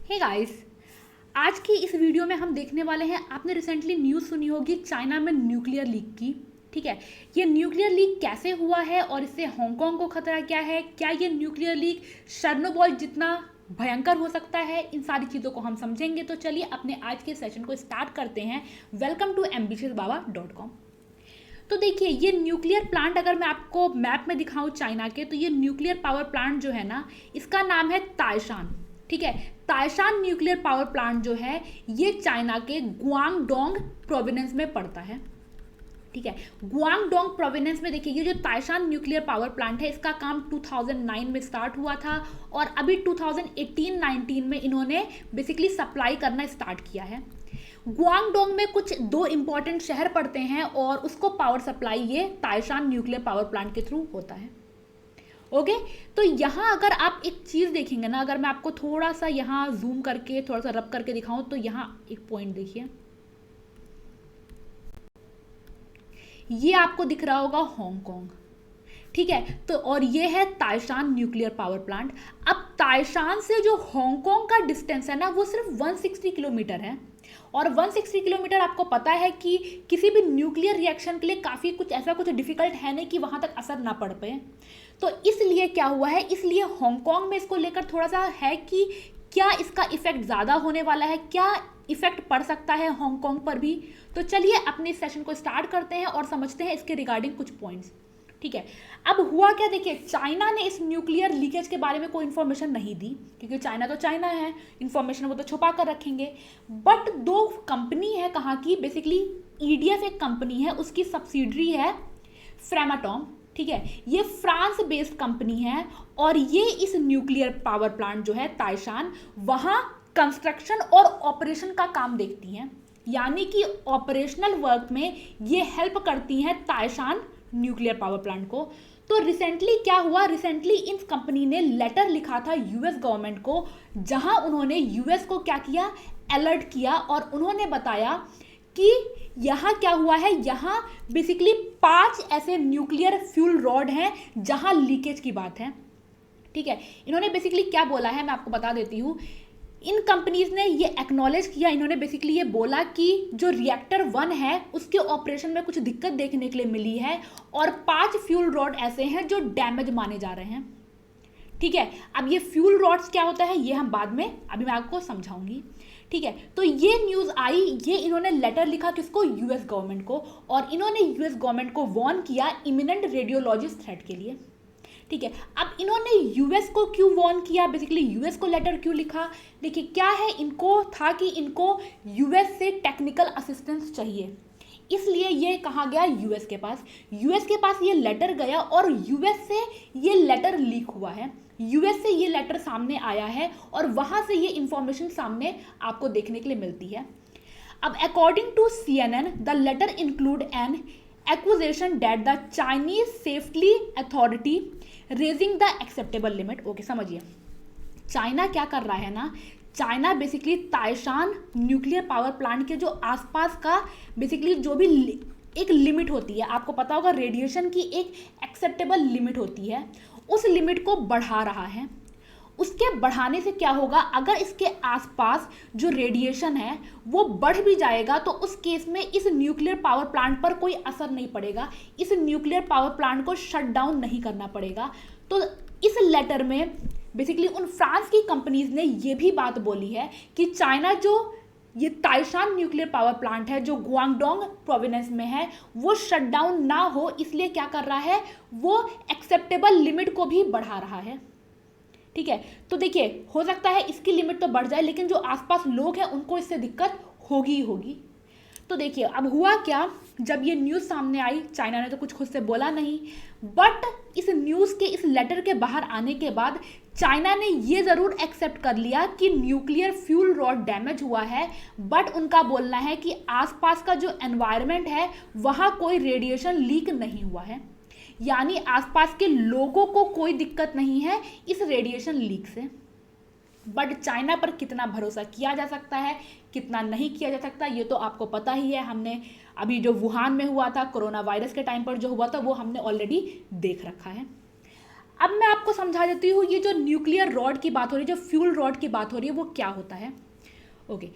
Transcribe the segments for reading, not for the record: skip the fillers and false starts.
Hey guys, आज की इस वीडियो में हम देखने वाले हैं। आपने रिसेंटली न्यूज़ सुनी होगी चाइना में न्यूक्लियर लीक की। ठीक है, ये न्यूक्लियर लीक कैसे हुआ है और इससे हांगकांग को खतरा क्या है, क्या ये न्यूक्लियर लीक शर्नोबॉल जितना भयंकर हो सकता है, इन सारी चीज़ों को हम समझेंगे। तो चलिए अपने आज के सेशन को स्टार्ट करते हैं। Welcome to ambitiousbaba.com। तो देखिए, ये न्यूक्लियर प्लांट अगर मैं आपको मैप में दिखाऊं चाइना के, तो ये न्यूक्लियर पावर प्लांट जो है ना, इसका नाम है ताइशान। ठीक है, ताइशान न्यूक्लियर पावर प्लांट जो है ये चाइना के गुआंगडोंग प्रोविंस में पड़ता है। ठीक है, गुआंगडोंग प्रोविंस में देखिए, ये जो ताइशान न्यूक्लियर पावर प्लांट है इसका काम 2009 में स्टार्ट हुआ था और अभी 2018-19 में इन्होंने बेसिकली सप्लाई करना स्टार्ट किया है। गुआंगडोंग में कुछ दो इंपॉर्टेंट शहर पड़ते हैं और उसको पावर सप्लाई ये ताइशान न्यूक्लियर पावर प्लांट के थ्रू होता है। ओके, तो यहाँ अगर आप एक चीज़ देखेंगे ना, अगर मैं आपको थोड़ा सा यहाँ जूम करके थोड़ा सा रब करके दिखाऊं तो यहाँ एक पॉइंट देखिए, ये आपको दिख रहा होगा हांगकांग। ठीक है, तो और ये है ताइशान न्यूक्लियर पावर प्लांट। अब ताइशान से जो हांगकांग का डिस्टेंस है ना, वो सिर्फ 160 किलोमीटर है और 160 किलोमीटर आपको पता है कि किसी भी न्यूक्लियर रिएक्शन के लिए काफ़ी कुछ ऐसा कुछ डिफिकल्ट है नहीं कि वहाँ तक असर ना पड़ पाए। तो इसलिए क्या हुआ है, इसलिए हांगकांग में इसको लेकर थोड़ा सा है कि क्या इसका इफेक्ट ज़्यादा होने वाला है, क्या इफेक्ट पड़ सकता है हांगकांग पर भी। तो चलिए अपने सेशन को स्टार्ट करते हैं और समझते हैं इसके रिगार्डिंग कुछ पॉइंट्स। ठीक है, अब हुआ क्या, देखिए चाइना ने इस न्यूक्लियर लीकेज के बारे में कोई इन्फॉर्मेशन नहीं दी क्योंकि चाइना तो चाइना है, इन्फॉर्मेशन वो तो छुपा कर रखेंगे। बट दो कंपनी है कहाँ की, बेसिकली ईडीएफ एक कंपनी है, उसकी सब्सिडरी है फ्रेमाटॉम। ठीक है, ये फ्रांस बेस्ड कंपनी है और ये इस न्यूक्लियर पावर प्लांट जो है ताइशान, वहाँ कंस्ट्रक्शन और ऑपरेशन का काम देखती हैं, यानी कि ऑपरेशनल वर्क में ये हेल्प करती हैं ताइशान न्यूक्लियर पावर प्लांट को। तो रिसेंटली क्या हुआ, रिसेंटली इन कंपनी ने लेटर लिखा था यूएस गवर्नमेंट को, जहां उन्होंने यूएस को क्या किया, अलर्ट किया और उन्होंने बताया कि यहाँ क्या हुआ है, यहाँ बेसिकली 5 ऐसे न्यूक्लियर फ्यूल रॉड हैं जहां लीकेज की बात है। ठीक है, इन्होंने बेसिकली क्या बोला है मैं आपको बता देती हूँ। इन कंपनीज ने ये एक्नॉलेज किया, इन्होंने बेसिकली ये बोला कि जो रिएक्टर 1 है उसके ऑपरेशन में कुछ दिक्कत देखने के लिए मिली है और 5 फ्यूल रॉड ऐसे हैं जो डैमेज माने जा रहे हैं। ठीक है, अब ये फ्यूल रॉड्स क्या होता है ये हम बाद में अभी मैं आपको समझाऊंगी। ठीक है, तो ये न्यूज़ आई, ये इन्होंने लेटर लिखा किसको, यूएस गवर्नमेंट को, और इन्होंने यूएस गवर्नमेंट को वार्न किया इमिनेंट रेडियोलॉजिस्ट थ्रेट के लिए। ठीक है, अब इन्होंने यूएस को क्यों वार्न किया, बेसिकली यूएस को लेटर क्यों लिखा, देखिए क्या है, इनको था कि इनको यूएस से टेक्निकल असिस्टेंस चाहिए, इसलिए ये कहा गया यूएस के पास। यूएस के पास ये लेटर गया और यूएस से ये लेटर लीक हुआ है, यूएस से ये लेटर सामने आया है और वहां से ये इंफॉर्मेशन सामने आपको देखने के लिए मिलती है। अब according to CNN, the letter include an accusation that the Chinese safety authority raising the acceptable limit। Okay, समझिए चाइना क्या कर रहा है ना, China basically Taishan nuclear power plant के जो आसपास का बेसिकली जो भी एक लिमिट होती है, आपको पता होगा रेडिएशन की एक एक्सेप्टेबल लिमिट होती है, उस लिमिट को बढ़ा रहा है। उसके बढ़ाने से क्या होगा, अगर इसके आसपास जो रेडिएशन है वो बढ़ भी जाएगा तो उस केस में इस न्यूक्लियर पावर प्लांट पर कोई असर नहीं पड़ेगा, इस न्यूक्लियर पावर प्लांट को शट डाउन नहीं करना पड़ेगा। तो इस लेटर में बेसिकली उन फ्रांस की कंपनीज ने ये भी बात बोली है कि चाइना जो ये ताइशान न्यूक्लियर पावर प्लांट है जो गुआंगडोंग प्रोविंस में है वो शट डाउन ना हो, इसलिए क्या कर रहा है, वो एक्सेप्टेबल लिमिट को भी बढ़ा रहा है। ठीक है, तो देखिए हो सकता है इसकी लिमिट तो बढ़ जाए लेकिन जो आसपास लोग हैं उनको इससे दिक्कत होगी ही होगी। तो देखिए अब हुआ क्या, जब ये न्यूज़ सामने आई, चाइना ने तो कुछ खुद से बोला नहीं, बट इस न्यूज़ के इस लेटर के बाहर आने के बाद चाइना ने ये ज़रूर एक्सेप्ट कर लिया कि न्यूक्लियर फ्यूल रॉड डैमेज हुआ है, बट उनका बोलना है कि आसपास का जो एनवायरनमेंट है वहाँ कोई रेडिएशन लीक नहीं हुआ है, यानी आसपास के लोगों को कोई दिक्कत नहीं है इस रेडिएशन लीक से। बट चाइना पर कितना भरोसा किया जा सकता है, कितना नहीं किया जा सकता, ये तो आपको पता ही है। हमने अभी जो वुहान में हुआ था कोरोना वायरस के टाइम पर जो हुआ था वो हमने ऑलरेडी देख रखा है। अब मैं आपको समझा देती हूँ ये जो न्यूक्लियर रॉड की बात हो रही है, जो फ्यूल रॉड की बात हो रही है, वो क्या होता है। ओके,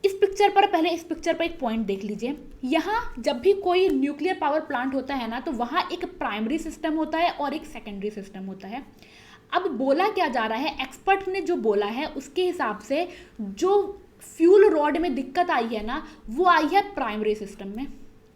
इस पिक्चर पर पहले इस पिक्चर पर एक पॉइंट देख लीजिए। यहाँ जब भी कोई न्यूक्लियर पावर प्लांट होता है ना, तो वहाँ एक प्राइमरी सिस्टम होता है और एक सेकेंडरी सिस्टम होता है। अब बोला क्या जा रहा है, एक्सपर्ट ने जो बोला है उसके हिसाब से जो फ्यूल रॉड में दिक्कत आई है ना, वो आई है प्राइमरी सिस्टम में।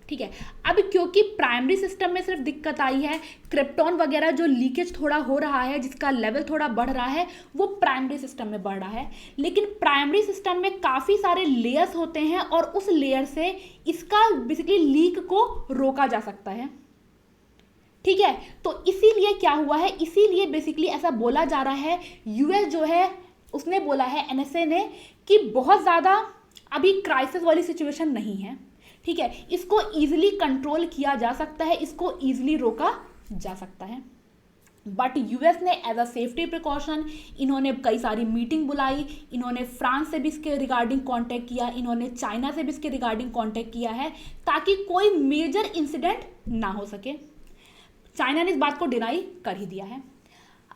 ठीक है, अब क्योंकि प्राइमरी सिस्टम में सिर्फ दिक्कत आई है, क्रिप्टॉन वगैरह जो लीकेज थोड़ा हो रहा है, जिसका लेवल थोड़ा बढ़ रहा है, वो प्राइमरी सिस्टम में बढ़ रहा है। लेकिन प्राइमरी सिस्टम में काफ़ी सारे लेयर्स होते हैं और उस लेयर से इसका बेसिकली लीक को रोका जा सकता है। ठीक है, तो इसीलिए क्या हुआ है, इसीलिए बेसिकली ऐसा बोला जा रहा है, यूएस जो है उसने बोला है, एनएसए ने, कि बहुत ज़्यादा अभी क्राइसिस वाली सिचुएशन नहीं है। ठीक है, इसको ईजिली कंट्रोल किया जा सकता है, इसको ईजिली रोका जा सकता है। बट यूएस ने एज अ सेफ्टी प्रिकॉशन इन्होंने कई सारी मीटिंग बुलाई, इन्होंने फ्रांस से भी इसके रिगार्डिंग कांटेक्ट किया, इन्होंने चाइना से भी इसके रिगार्डिंग कांटेक्ट किया है, ताकि कोई मेजर इंसिडेंट ना हो सके। चाइना ने इस बात को डिनाई कर ही दिया है।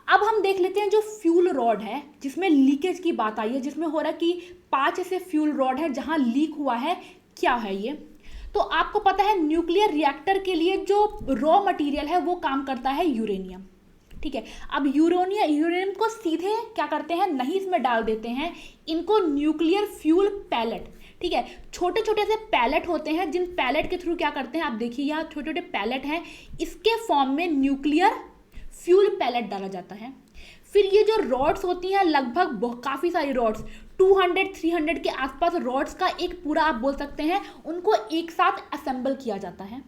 अब हम देख लेते हैं जो फ्यूल रॉड है जिसमें लीकेज की बात आई है, जिसमें हो रहा है कि 5 ऐसे फ्यूल रॉड है जहां लीक हुआ है। क्या है ये? तो आपको पता है न्यूक्लियर रिएक्टर के लिए जो रॉ मटेरियल है वो काम करता है यूरेनियम। ठीक है, अब यूरेनियम को सीधे क्या करते हैं, नहीं इसमें डाल देते हैं, इनको न्यूक्लियर फ्यूल पैलेट, ठीक है, छोटे छोटे से पैलेट होते हैं, जिन पैलेट के थ्रू क्या करते हैं, आप देखिए यहाँ छोटे छोटे पैलेट हैं, इसके फॉर्म में न्यूक्लियर फ्यूल पैलेट डाला जाता है। फिर ये जो रॉड्स होती हैं, लगभग काफ़ी सारी रॉड्स, 200-300 के आसपास रॉड्स का एक पूरा आप बोल सकते हैं, उनको एक साथ असेंबल किया जाता है।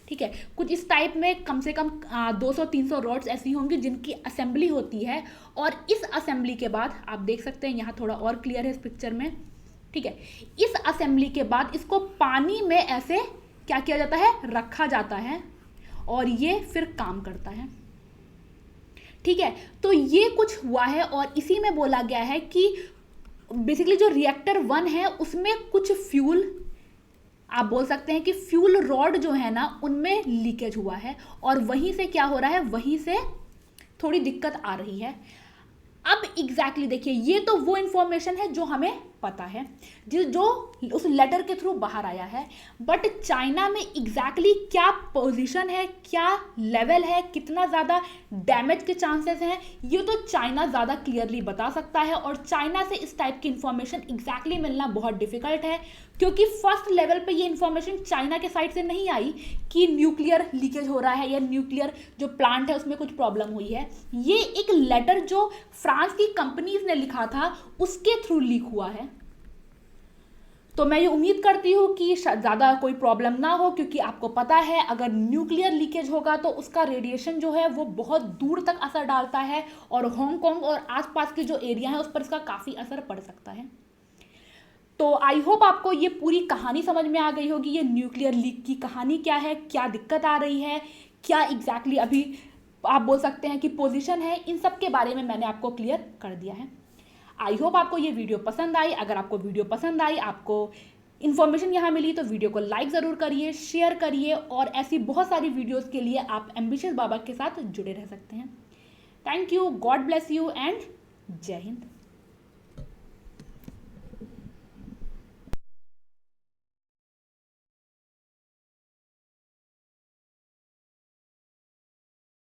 ठीक है, कुछ इस टाइप में कम से कम 200-300 रॉड्स ऐसी होंगी जिनकी असेंबली होती है। और इस असेंबली के बाद आप देख सकते हैं, यहाँ थोड़ा और क्लियर है इस पिक्चर में। ठीक है, इस असेंबली के बाद इसको पानी में ऐसे क्या किया जाता है, रखा जाता है और ये फिर काम करता है। ठीक है, तो ये कुछ हुआ है और इसी में बोला गया है कि बेसिकली जो रिएक्टर 1 है उसमें कुछ फ्यूल, आप बोल सकते हैं कि फ्यूल रॉड जो है ना, उनमें लीकेज हुआ है और वहीं से क्या हो रहा है, वहीं से थोड़ी दिक्कत आ रही है। अब एग्जैक्टली देखिए, ये तो वो इंफॉर्मेशन है जो हमें पता है, जो उस लेटर के थ्रू बाहर आया है। बट चाइना में एग्जैक्टली क्या पोजीशन है, क्या लेवल है, कितना ज़्यादा डैमेज के चांसेस हैं, ये तो चाइना ज़्यादा क्लियरली बता सकता है। और चाइना से इस टाइप की इंफॉर्मेशन एग्जैक्टली मिलना बहुत डिफिकल्ट है, क्योंकि फर्स्ट लेवल पे ये इंफॉर्मेशन चाइना के साइड से नहीं आई कि न्यूक्लियर लीकेज हो रहा है या न्यूक्लियर जो प्लांट है उसमें कुछ प्रॉब्लम हुई है। ये एक लेटर जो फ्रांस की कंपनीज ने लिखा था उसके थ्रू लीक हुआ है। तो मैं ये उम्मीद करती हूँ कि ज़्यादा कोई प्रॉब्लम ना हो, क्योंकि आपको पता है अगर न्यूक्लियर लीकेज होगा तो उसका रेडिएशन जो है वो बहुत दूर तक असर डालता है और हांगकांग और आसपास के जो एरिया है उस पर इसका काफ़ी असर पड़ सकता है। तो आई होप आपको ये पूरी कहानी समझ में आ गई होगी, ये न्यूक्लियर लीक की कहानी क्या है, क्या दिक्कत आ रही है, क्या एग्जैक्टली अभी आप बोल सकते हैं कि पोजीशन है, इन सब के बारे में मैंने आपको क्लियर कर दिया है। आई होप आपको ये वीडियो पसंद आई। अगर आपको वीडियो पसंद आई, आपको इन्फॉर्मेशन यहाँ मिली, तो वीडियो को लाइक ज़रूर करिए, शेयर करिए और ऐसी बहुत सारी वीडियोज़ के लिए आप एम्बिशियस बाबा के साथ जुड़े रह सकते हैं। Thank you, God bless you and जय हिंद।